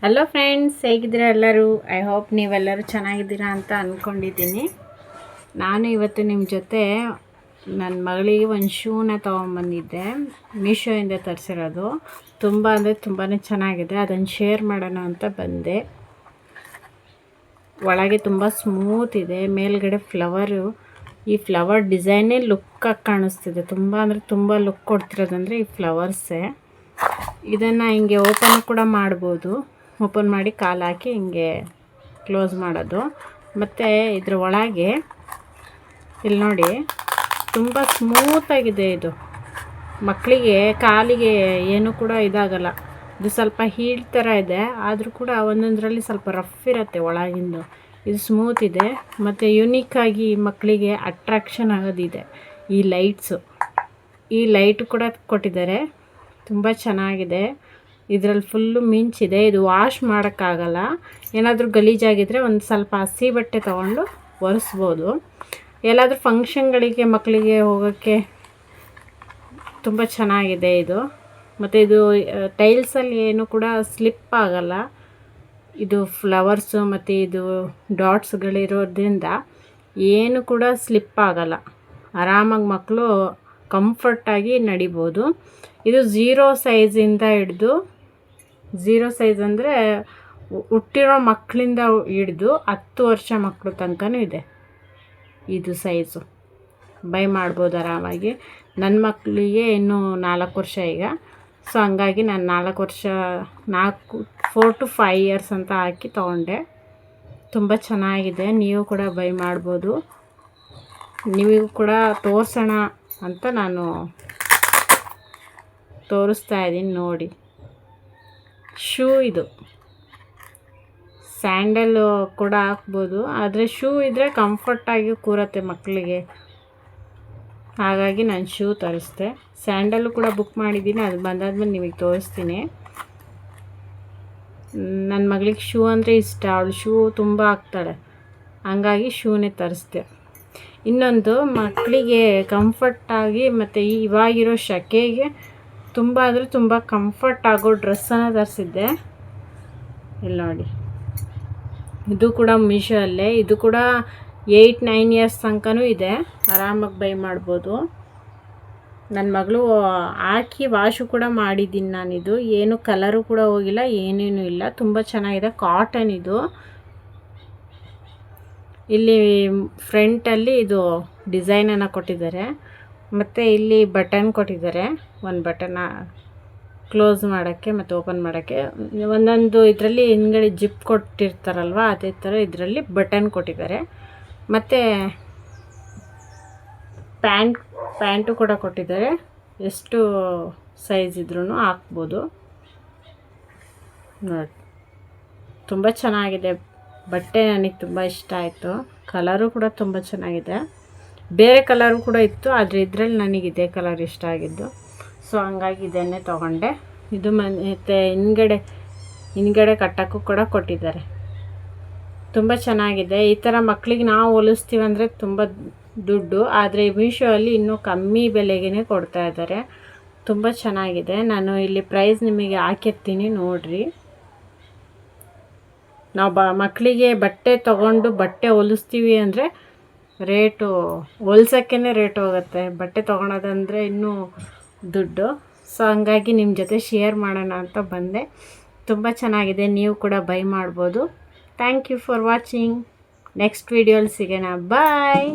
Hello friends, ಹೇಗಿದ್ದೀರಾ ಎಲ್ಲರೂ? I hope ನೀವೆಲ್ಲರೂ ಚೆನ್ನಾಗಿದ್ದೀರಾ ಅಂತ ಅಂದ್ಕೊಂಡಿದ್ದೀನಿ. ನಾನು ಇವತ್ತು ನಿಮ್ಮ ಜೊತೆ ನನ್ನ ಮಗಳಿಗೆ ಒಂದು ಶೂನ ತೊಗೊಂಬಂದಿದ್ದೆ. ಮೀಶೋಯಿಂದ ತರಿಸಿರೋದು. ತುಂಬ ಅಂದರೆ ತುಂಬಾ ಚೆನ್ನಾಗಿದೆ. ಅದನ್ನು ಶೇರ್ ಮಾಡೋಣ ಅಂತ ಬಂದೆ. ಒಳಗೆ ತುಂಬ ಸ್ಮೂತ್ ಇದೆ, ಮೇಲ್ಗಡೆ ಫ್ಲವರು. ಈ ಫ್ಲವರ್ ಡಿಸೈನೇ ಲುಕ್ಕಾಗಿ ಕಾಣಿಸ್ತಿದೆ. ತುಂಬ ಅಂದರೆ ತುಂಬ ಲುಕ್ ಕೊಡ್ತಿರೋದಂದರೆ ಈ ಫ್ಲವರ್ಸೇ. ಇದನ್ನು ಹಿಂಗೆ ಓಪನ್ ಕೂಡ ಮಾಡ್ಬೋದು. ಓಪನ್ ಮಾಡಿ ಕಾಲು ಹಾಕಿ ಹಿಂಗೆ ಕ್ಲೋಸ್ ಮಾಡೋದು. ಮತ್ತು ಇದ್ರ ಒಳಗೆ ಇಲ್ಲಿ ನೋಡಿ, ತುಂಬ ಸ್ಮೂತಾಗಿದೆ. ಇದು ಮಕ್ಕಳಿಗೆ ಕಾಲಿಗೆ ಏನೂ ಕೂಡ ಇದಾಗಲ್ಲ. ಇದು ಸ್ವಲ್ಪ ಹೀಲ್ ಥರ ಇದೆ, ಆದರೂ ಕೂಡ ಒಂದೊಂದರಲ್ಲಿ ಸ್ವಲ್ಪ ರಫ್ ಇರುತ್ತೆ ಒಳಗಿಂದು. ಇದು ಸ್ಮೂತ್ ಇದೆ ಮತ್ತು ಯುನೀಕಾಗಿ ಮಕ್ಕಳಿಗೆ ಅಟ್ರಾಕ್ಷನ್ ಆಗೋದಿದೆ ಈ ಲೈಟ್ಸು. ಈ ಲೈಟ್ ಕೂಡ ಕೊಟ್ಟಿದ್ದಾರೆ, ತುಂಬ ಚೆನ್ನಾಗಿದೆ. ಇದರಲ್ಲಿ ಫುಲ್ಲು ಮಿಂಚಿದೆ. ಇದು ವಾಶ್ ಮಾಡೋಕ್ಕಾಗಲ್ಲ. ಏನಾದರೂ ಗಲೀಜಾಗಿದ್ದರೆ ಒಂದು ಸ್ವಲ್ಪ ಹಸಿ ಬಟ್ಟೆ ತೊಗೊಂಡು ಒರೆಸ್ಬೋದು. ಎಲ್ಲಾದರೂ ಫಂಕ್ಷನ್ಗಳಿಗೆ ಮಕ್ಕಳಿಗೆ ಹೋಗೋಕ್ಕೆ ತುಂಬ ಚೆನ್ನಾಗಿದೆ ಇದು. ಮತ್ತು ಇದು ಟೈಲ್ಸಲ್ಲಿ ಏನು ಕೂಡ ಸ್ಲಿಪ್ ಆಗಲ್ಲ. ಇದು ಫ್ಲವರ್ಸು ಮತ್ತು ಇದು ಡಾಟ್ಸ್ಗಳಿರೋದ್ರಿಂದ ಏನು ಕೂಡ ಸ್ಲಿಪ್ ಆಗಲ್ಲ. ಆರಾಮಾಗಿ ಮಕ್ಕಳು ಕಂಫರ್ಟಾಗಿ ನಡಿಬೋದು. ಇದು 0 ಸೈಜಿಂದ ಹಿಡ್ದು, 0 ಸೈಜ್ ಅಂದರೆ ಹುಟ್ಟಿರೋ ಮಕ್ಕಳಿಂದ ಹಿಡ್ದು 10 ವರ್ಷ ಮಕ್ಕಳು ತನಕನೂ ಇದೆ ಇದು ಸೈಜು. ಬೈ ಮಾಡ್ಬೋದು ಆರಾಮಾಗಿ. ನನ್ನ ಮಕ್ಕಳಿಗೆ ಇನ್ನೂ 4 ವರ್ಷ ಈಗ. ಸೊ ಹಂಗಾಗಿ ನಾನು 4 to 5 ಇಯರ್ಸ್ ಅಂತ ಹಾಕಿ ತೊಗೊಂಡೆ. ತುಂಬ ಚೆನ್ನಾಗಿದೆ. ನೀವು ಕೂಡ ಬೈ ಮಾಡ್ಬೋದು. ನಿಮಗೂ ಕೂಡ ತೋರಿಸೋಣ ಅಂತ ನಾನು ತೋರಿಸ್ತಾ ಇದ್ದೀನಿ ನೋಡಿ. ಶೂ ಇದು ಸ್ಯಾಂಡಲ್ಲು ಕೂಡ ಹಾಕ್ಬೋದು, ಆದರೆ ಶೂ ಇದ್ದರೆ ಕಂಫರ್ಟಾಗಿ ಕೂರತ್ತೆ ಮಕ್ಕಳಿಗೆ. ಹಾಗಾಗಿ ನಾನು ಶೂ ತರಿಸ್ದೆ. ಸ್ಯಾಂಡಲ್ಲು ಕೂಡ ಬುಕ್ ಮಾಡಿದ್ದೀನಿ, ಅದು ಬಂದಾದ್ಮೇಲೆ ನಿಮಗೆ ತೋರಿಸ್ತೀನಿ. ನನ್ನ ಮಗಳಿಗೆ ಶೂ ಅಂದರೆ ಇಷ್ಟ. ಅವಳು ಶೂ ತುಂಬ ಹಾಕ್ತಾಳೆ, ಹಂಗಾಗಿ ಶೂನೇ ತರಿಸ್ದೆ. ಇನ್ನೊಂದು ಮಕ್ಕಳಿಗೆ ಕಂಫರ್ಟಾಗಿ ಮತ್ತು ಇವಾಗಿರೋ ಶೆಕೆಗೆ ತುಂಬ ಅಂದರೆ ತುಂಬ ಕಂಫರ್ಟ್ ಆಗೋ ಡ್ರೆಸ್ಸನ್ನು ತರಿಸಿದ್ದೆ. ಇಲ್ಲಿ ನೋಡಿ, ಇದು ಕೂಡ ಮೀಶೋ ಅಲ್ಲೇ. ಇದು ಕೂಡ 8-9 ಇಯರ್ಸ್ ತನಕನೂ ಇದೆ. ಆರಾಮಾಗಿ ಬೈ ಮಾಡ್ಬೋದು. ನನ್ನ ಮಗಳು ಹಾಕಿ ವಾಶು ಕೂಡ ಮಾಡಿದ್ದೀನಿ ನಾನಿದು. ಏನು ಕಲರು ಕೂಡ ಹೋಗಿಲ್ಲ, ಏನೇನೂ ಇಲ್ಲ. ತುಂಬ ಚೆನ್ನಾಗಿದೆ. ಕಾಟನ್ ಇದು. ಇಲ್ಲಿ ಫ್ರಂಟಲ್ಲಿ ಇದು ಡಿಸೈನನ್ನು ಕೊಟ್ಟಿದ್ದಾರೆ, ಮತ್ತು ಇಲ್ಲಿ ಬಟನ್ ಕೊಟ್ಟಿದ್ದಾರೆ. ಒಂದು ಬಟನ್ನ ಕ್ಲೋಸ್ ಮಾಡೋಕ್ಕೆ ಮತ್ತು ಓಪನ್ ಮಾಡೋಕ್ಕೆ. ಒಂದೊಂದು ಇದರಲ್ಲಿ ಹಿಂದ್ಗಡೆ ಜಿಪ್ ಕೊಟ್ಟಿರ್ತಾರಲ್ವ, ಅದೇ ಥರ ಇದರಲ್ಲಿ ಬಟನ್ ಕೊಟ್ಟಿದ್ದಾರೆ. ಮತ್ತು ಪ್ಯಾಂಟು ಕೂಡ ಕೊಟ್ಟಿದ್ದಾರೆ. ಎಷ್ಟು ಸೈಜ್ ಇದ್ರೂ ಹಾಕ್ಬೋದು ನೋಡಿ. ತುಂಬ ಚೆನ್ನಾಗಿದೆ ಬಟ್ಟೆ. ನನಗೆ ತುಂಬ ಇಷ್ಟ ಆಯಿತು. ಕಲರು ಕೂಡ ತುಂಬ ಚೆನ್ನಾಗಿದೆ. ಬೇರೆ ಕಲರು ಕೂಡ ಇತ್ತು, ಆದರೆ ಇದರಲ್ಲಿ ನನಗೆ ಇದೇ ಕಲರ್ ಇಷ್ಟ ಆಗಿದ್ದು. ಸೊ ಹಂಗಾಗಿ ಇದನ್ನೇ ತೊಗೊಂಡೆ. ಇದು ಮತ್ತು ಹಿಂದ್ಗಡೆ ಕಟ್ಟೋಕ್ಕೂ ಕೂಡ ಕೊಟ್ಟಿದ್ದಾರೆ. ತುಂಬ ಚೆನ್ನಾಗಿದೆ. ಈ ಥರ ಮಕ್ಕಳಿಗೆ ನಾವು ಹೊಲಿಸ್ತೀವಿ ಅಂದರೆ ತುಂಬ ದುಡ್ಡು, ಆದರೆ ಮೀಶೋ ಅಲ್ಲಿ ಇನ್ನೂ ಕಮ್ಮಿ ಬೆಲೆಗೇ ಕೊಡ್ತಾ ಇದ್ದಾರೆ. ತುಂಬ ಚೆನ್ನಾಗಿದೆ. ನಾನು ಇಲ್ಲಿ ಪ್ರೈಸ್ ನಿಮಗೆ ಹಾಕಿರ್ತೀನಿ ನೋಡಿರಿ. ನಾವು ಮಕ್ಕಳಿಗೆ ಬಟ್ಟೆ ತೊಗೊಂಡು ಬಟ್ಟೆ ಹೊಲಿಸ್ತೀವಿ ಅಂದರೆ ರೇಟು ಹೊಲ್ಸೋಕ್ಕೇ ರೇಟ್ ಹೋಗುತ್ತೆ. ಬಟ್ಟೆ ತೊಗೊಳೋದಂದರೆ ಇನ್ನೂ ದುಡ್ಡು. ಸೊ ಹಂಗಾಗಿ ನಿಮ್ಮ ಜೊತೆ ಶೇರ್ ಮಾಡೋಣ ಅಂತ ಬಂದೆ. ತುಂಬ ಚೆನ್ನಾಗಿದೆ. ನೀವು ಕೂಡ ಬೈ ಮಾಡ್ಬೋದು. Thank you for watching. Next ವೀಡಿಯೋಲಿ ಸಿಗೋಣ. ಬಾಯ್.